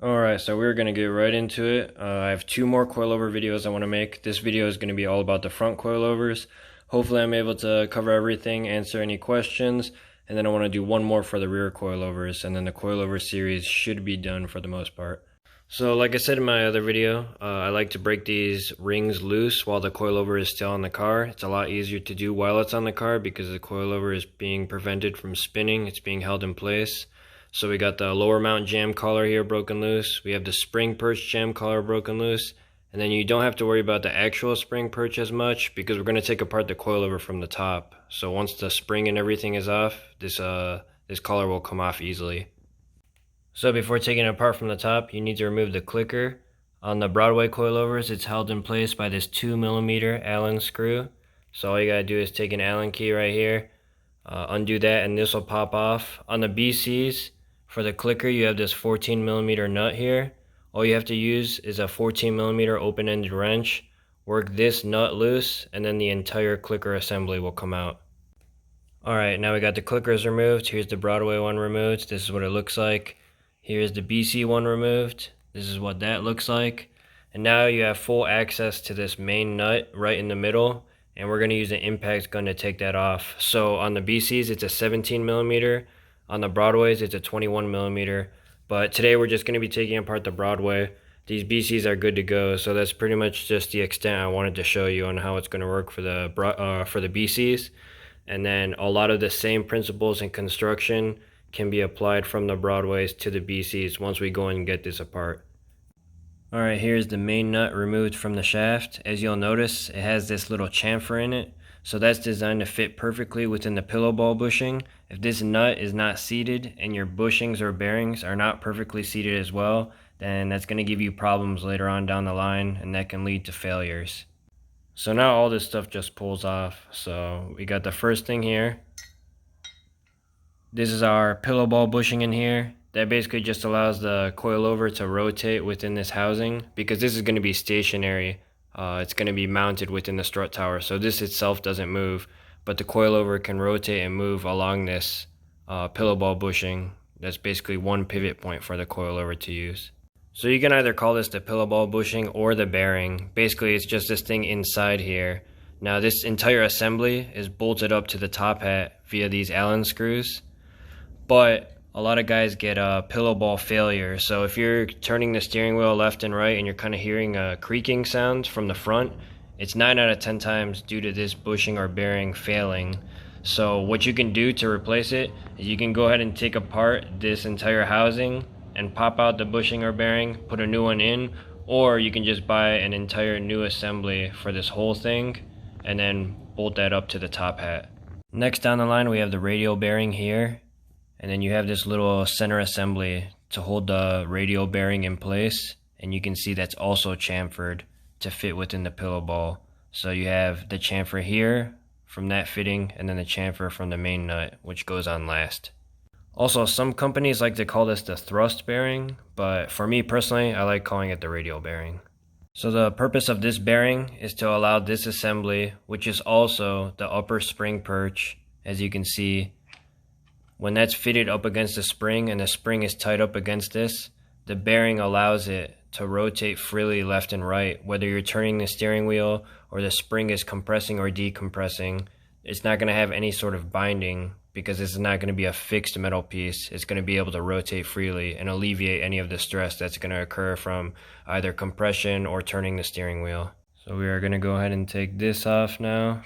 Alright, so we're going to get right into it. I have two more coilover videos I want to make. This video is going to be all about the front coilovers. Hopefully I'm able to cover everything, answer any questions, and then I want to do one more for the rear coilovers, and then the coilover series should be done for the most part. So like I said in my other video, I like to break these rings loose while the coilover is still on the car. It's a lot easier to do while it's on the car because the coilover is being prevented from spinning. It's being held in place. So we got the lower mount jam collar here broken loose. We have the spring perch jam collar broken loose. And then you don't have to worry about the actual spring perch as much because we're going to take apart the coilover from the top. So once the spring and everything is off, this collar will come off easily. So before taking it apart from the top, you need to remove the clicker. On the Broadway coilovers, it's held in place by this 2mm Allen screw. So all you gotta do is take an Allen key right here, undo that, and this will pop off. On the BCs, for the clicker, you have this 14mm nut here. All you have to use is a 14mm open-ended wrench. Work this nut loose, and then the entire clicker assembly will come out. Alright, now we got the clickers removed. Here's the Broadway one removed. This is what it looks like. Here's the BC one removed. This is what that looks like. And now you have full access to this main nut right in the middle. And we're going to use an impact gun to take that off. So on the BCs, it's a 17mm. On the Broadways, it's a 21mm. But today we're just going to be taking apart the Broadway. These BCs are good to go. So that's pretty much just the extent I wanted to show you on how it's going to work for the BCs. And then a lot of the same principles in construction can be applied from the Broadways to the BCs once we go and get this apart. Alright, here's the main nut removed from the shaft. As you'll notice, it has this little chamfer in it. So that's designed to fit perfectly within the pillow ball bushing. If this nut is not seated and your bushings or bearings are not perfectly seated as well, then that's going to give you problems later on down the line, and that can lead to failures. So now all this stuff just pulls off. So we got the first thing here. This is our pillow ball bushing in here. That basically just allows the coilover to rotate within this housing because this is going to be stationary. It's going to be mounted within the strut tower, so this itself doesn't move, but the coilover can rotate and move along this pillow ball bushing. That's basically one pivot point for the coilover to use. So you can either call this the pillow ball bushing or the bearing. Basically, it's just this thing inside here. Now this entire assembly is bolted up to the top hat via these Allen screws. But a lot of guys get a pillow ball failure. So if you're turning the steering wheel left and right and you're kind of hearing a creaking sound from the front, it's 9 out of 10 times due to this bushing or bearing failing. So what you can do to replace it is you can go ahead and take apart this entire housing and pop out the bushing or bearing, put a new one in, or you can just buy an entire new assembly for this whole thing and then bolt that up to the top hat. Next down the line we have the radial bearing here. And then you have this little center assembly to hold the radial bearing in place. And you can see that's also chamfered to fit within the pillow ball. So you have the chamfer here from that fitting, and then the chamfer from the main nut, which goes on last. Also, some companies like to call this the thrust bearing, but for me personally, I like calling it the radial bearing. So the purpose of this bearing is to allow this assembly, which is also the upper spring perch, as you can see. When that's fitted up against the spring and the spring is tied up against this, the bearing allows it to rotate freely left and right. Whether you're turning the steering wheel or the spring is compressing or decompressing, it's not going to have any sort of binding because this is not going to be a fixed metal piece. It's going to be able to rotate freely and alleviate any of the stress that's going to occur from either compression or turning the steering wheel. So we are going to go ahead and take this off now.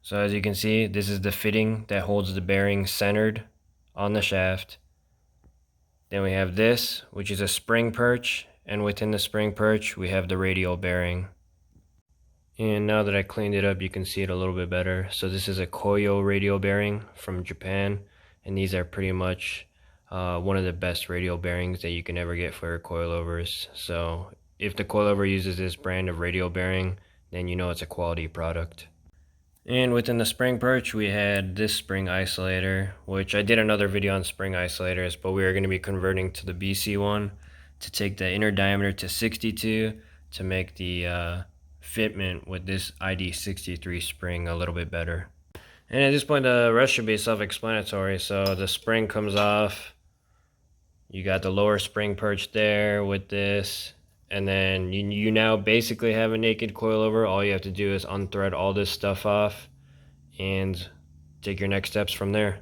So as you can see, this is the fitting that holds the bearing centered on the shaft. Then we have this, which is a spring perch, and within the spring perch, we have the radial bearing. And now that I cleaned it up, you can see it a little bit better. So this is a Koyo radial bearing from Japan, and these are pretty much one of the best radial bearings that you can ever get for coilovers. So if the coilover uses this brand of radial bearing, then you know it's a quality product. And within the spring perch, we had this spring isolator, which I did another video on spring isolators, but we are going to be converting to the BC one to take the inner diameter to 62 to make the fitment with this ID63 spring a little bit better. And at this point, the rest should be self-explanatory. So the spring comes off. You got the lower spring perch there with this. And then you now basically have a naked coilover. All you have to do is unthread all this stuff off and take your next steps from there.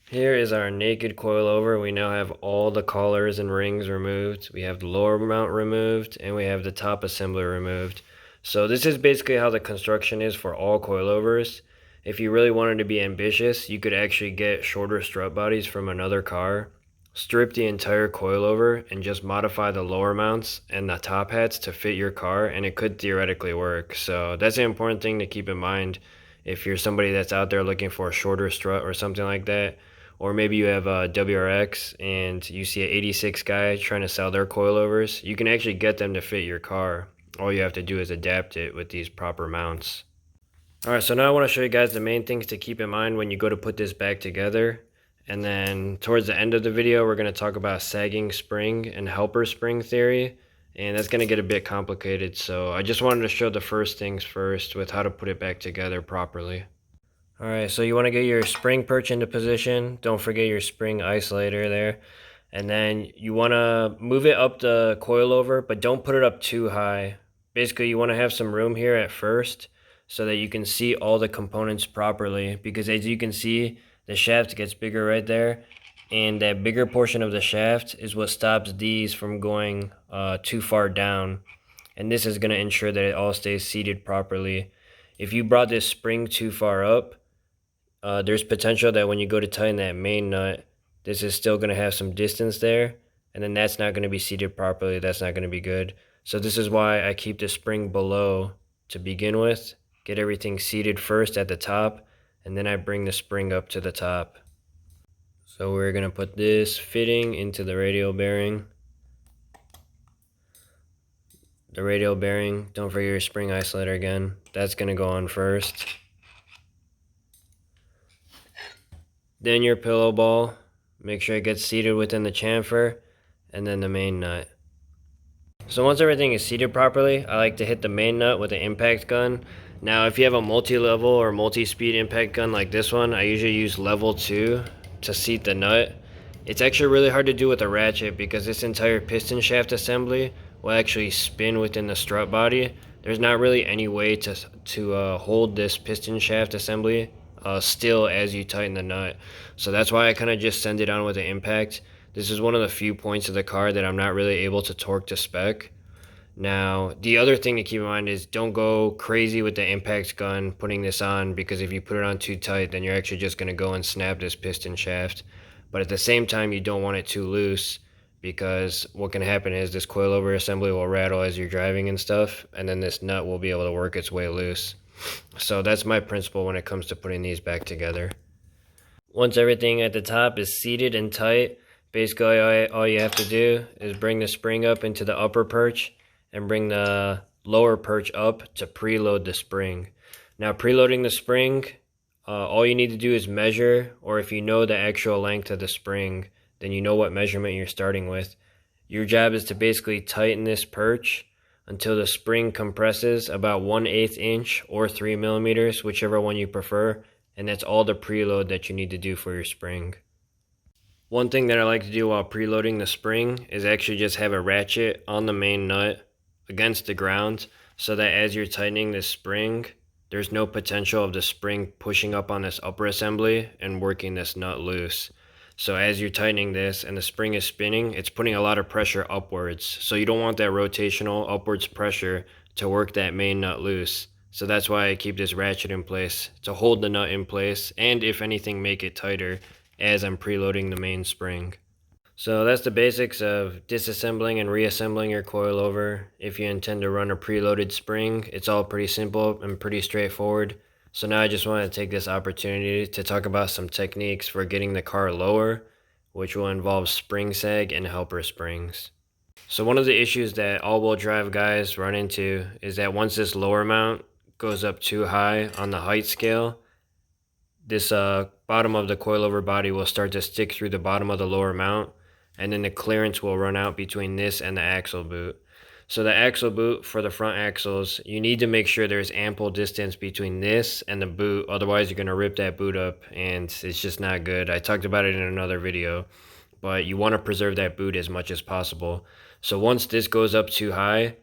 Here is our naked coilover. We now have all the collars and rings removed. We have the lower mount removed, and we have the top assembly removed. So this is basically how the construction is for all coilovers. If you really wanted to be ambitious, you could actually get shorter strut bodies from another car, strip the entire coilover, and just modify the lower mounts and the top hats to fit your car, and it could theoretically work. So that's an important thing to keep in mind if you're somebody that's out there looking for a shorter strut or something like that. Or maybe you have a WRX and you see an 86 guy trying to sell their coilovers. You can actually get them to fit your car. All you have to do is adapt it with these proper mounts. Alright, so now I want to show you guys the main things to keep in mind when you go to put this back together. And then towards the end of the video, we're going to talk about sagging spring and helper spring theory. And that's going to get a bit complicated, so I just wanted to show the first things first with how to put it back together properly. Alright, so you want to get your spring perch into position. Don't forget your spring isolator there. And then you want to move it up the coilover, but don't put it up too high. Basically, you want to have some room here at first so that you can see all the components properly. Because as you can see, the shaft gets bigger right there. And that bigger portion of the shaft is what stops these from going too far down. And this is going to ensure that it all stays seated properly. If you brought this spring too far up, there's potential that when you go to tighten that main nut, this is still going to have some distance there, and then that's not going to be seated properly. That's not going to be good. So this is why I keep the spring below to begin with, get everything seated first at the top, and then I bring the spring up to the top. So we're going to put this fitting into the radial bearing. The radial bearing, don't forget your spring isolator again. That's going to go on first. Then your pillow ball, make sure it gets seated within the chamfer, and then the main nut. So once everything is seated properly, I like to hit the main nut with an impact gun. Now if you have a multi-level or multi-speed impact gun like this one, I usually use level 2 to seat the nut. It's actually really hard to do with a ratchet because this entire piston shaft assembly will actually spin within the strut body. There's not really any way to hold this piston shaft assembly still as you tighten the nut. So that's why I kind of just send it on with an impact. This is one of the few points of the car that I'm not really able to torque to spec. Now, the other thing to keep in mind is don't go crazy with the impact gun putting this on, because if you put it on too tight, then you're actually just going to go and snap this piston shaft. But at the same time, you don't want it too loose, because what can happen is this coilover assembly will rattle as you're driving and stuff, and then this nut will be able to work its way loose. So that's my principle when it comes to putting these back together. Once everything at the top is seated and tight, basically all you have to do is bring the spring up into the upper perch and bring the lower perch up to preload the spring. Now preloading the spring, all you need to do is measure, or if you know the actual length of the spring, then you know what measurement you're starting with. Your job is to basically tighten this perch until the spring compresses about 1/8 inch or 3 millimeters, whichever one you prefer, and that's all the preload that you need to do for your spring. One thing that I like to do while preloading the spring is actually just have a ratchet on the main nut against the ground, so that as you're tightening this spring, there's no potential of the spring pushing up on this upper assembly and working this nut loose. So as you're tightening this and the spring is spinning, it's putting a lot of pressure upwards. So you don't want that rotational upwards pressure to work that main nut loose. So that's why I keep this ratchet in place, to hold the nut in place, and if anything, make it tighter as I'm preloading the main spring. So that's the basics of disassembling and reassembling your coilover. If you intend to run a preloaded spring, it's all pretty simple and pretty straightforward. So now I just want to take this opportunity to talk about some techniques for getting the car lower, which will involve spring sag and helper springs. So one of the issues that all-wheel drive guys run into is that once this lower mount goes up too high on the height scale, this bottom of the coilover body will start to stick through the bottom of the lower mount, and then the clearance will run out between this and the axle boot. So the axle boot for the front axles, you need to make sure there's ample distance between this and the boot, otherwise you're going to rip that boot up and it's just not good. I talked about it in another video, but you want to preserve that boot as much as possible. So once this goes up too high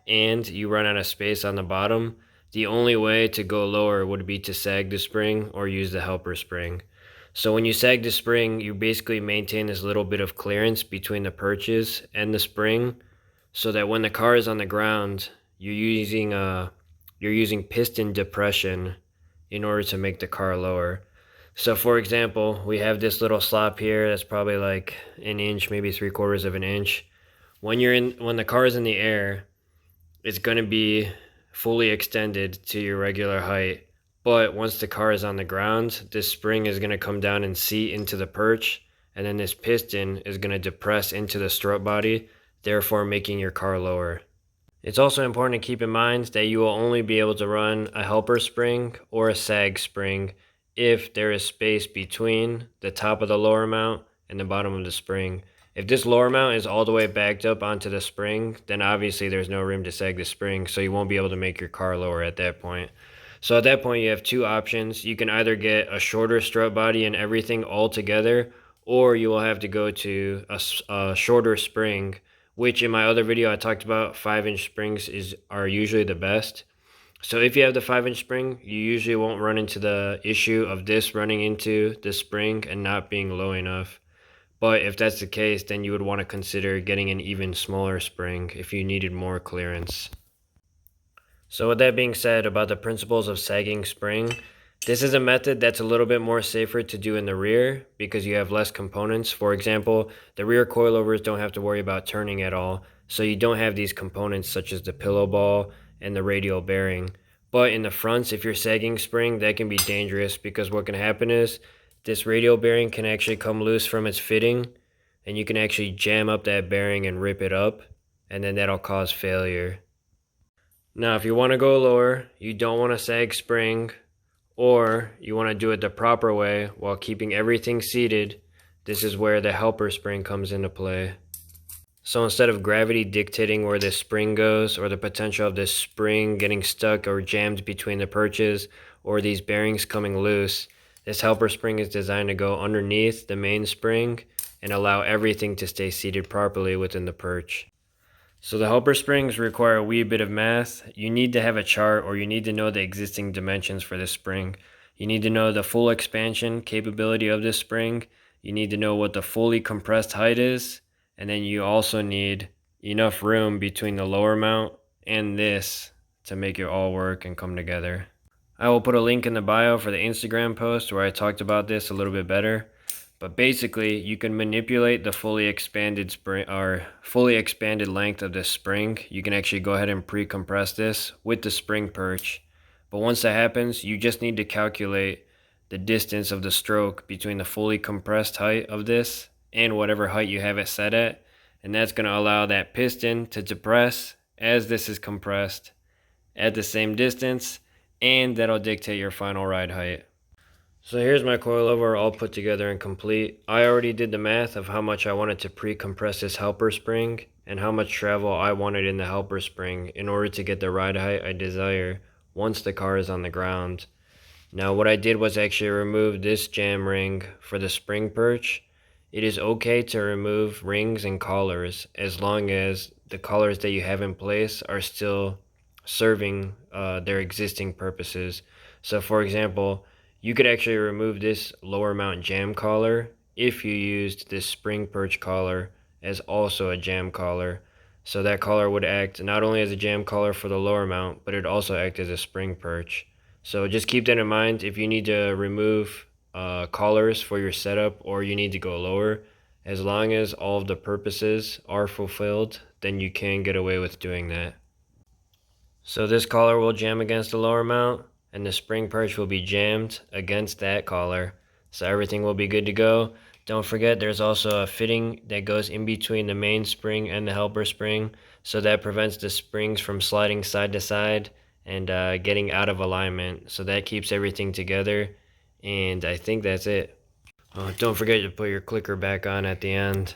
and you run out of space on the bottom, the only way to go lower would be to sag the spring or use the helper spring. So when you sag the spring, you basically maintain this little bit of clearance between the perches and the spring, so that when the car is on the ground, you're using piston depression in order to make the car lower. So for example, we have this little slop here that's probably like an inch, maybe 3/4 of an inch. When the car is in the air, it's going to be fully extended to your regular height. But once the car is on the ground, this spring is going to come down and seat into the perch, and then this piston is going to depress into the strut body, therefore making your car lower. It's also important to keep in mind that you will only be able to run a helper spring or a sag spring if there is space between the top of the lower mount and the bottom of the spring. If this lower mount is all the way backed up onto the spring, then obviously there's no room to sag the spring, so you won't be able to make your car lower at that point. So at that point you have two options. You can either get a shorter strut body and everything all together, or you will have to go to a shorter spring, which in my other video I talked about 5-inch springs are usually the best. So if you have the 5-inch spring, you usually won't run into the issue of this running into the spring and not being low enough. But if that's the case, then you would want to consider getting an even smaller spring if you needed more clearance. So with that being said about the principles of sagging spring, this is a method that's a little bit more safer to do in the rear because you have less components. For example, the rear coilovers don't have to worry about turning at all, so you don't have these components such as the pillow ball and the radial bearing. But in the fronts, if you're sagging spring, that can be dangerous because what can happen is this radial bearing can actually come loose from its fitting, and you can actually jam up that bearing and rip it up, and then that'll cause failure. Now, if you want to go lower, you don't want to sag spring, or you want to do it the proper way while keeping everything seated, this is where the helper spring comes into play. So instead of gravity dictating where this spring goes, or the potential of this spring getting stuck or jammed between the perches, or these bearings coming loose, this helper spring is designed to go underneath the main spring and allow everything to stay seated properly within the perch. So the helper springs require a wee bit of math. You need to have a chart, or you need to know the existing dimensions for this spring. You need to know the full expansion capability of this spring. You need to know what the fully compressed height is. And then you also need enough room between the lower mount and this to make it all work and come together. I will put a link in the bio for the Instagram post where I talked about this a little bit better. But basically, you can manipulate the fully expanded spring or fully expanded length of this spring. You can actually go ahead and pre-compress this with the spring perch. But once that happens, you just need to calculate the distance of the stroke between the fully compressed height of this and whatever height you have it set at. And that's going to allow that piston to depress as this is compressed at the same distance, and that'll dictate your final ride height. So here's my coilover all put together and complete. I already did the math of how much I wanted to pre-compress this helper spring and how much travel I wanted in the helper spring in order to get the ride height I desire once the car is on the ground. Now what I did was actually remove this jam ring for the spring perch. It is okay to remove rings and collars as long as the collars that you have in place are still serving their existing purposes. So for example, you could actually remove this lower mount jam collar if you used this spring perch collar as also a jam collar. So that collar would act not only as a jam collar for the lower mount, but it also act as a spring perch. So just keep that in mind if you need to remove collars for your setup or you need to go lower. As long as all of the purposes are fulfilled, then you can get away with doing that. So this collar will jam against the lower mount, and the spring perch will be jammed against that collar. So everything will be good to go. Don't forget there's also a fitting that goes in between the main spring and the helper spring, so that prevents the springs from sliding side to side and getting out of alignment. So that keeps everything together, and I think that's it. Don't forget to put your clicker back on at the end.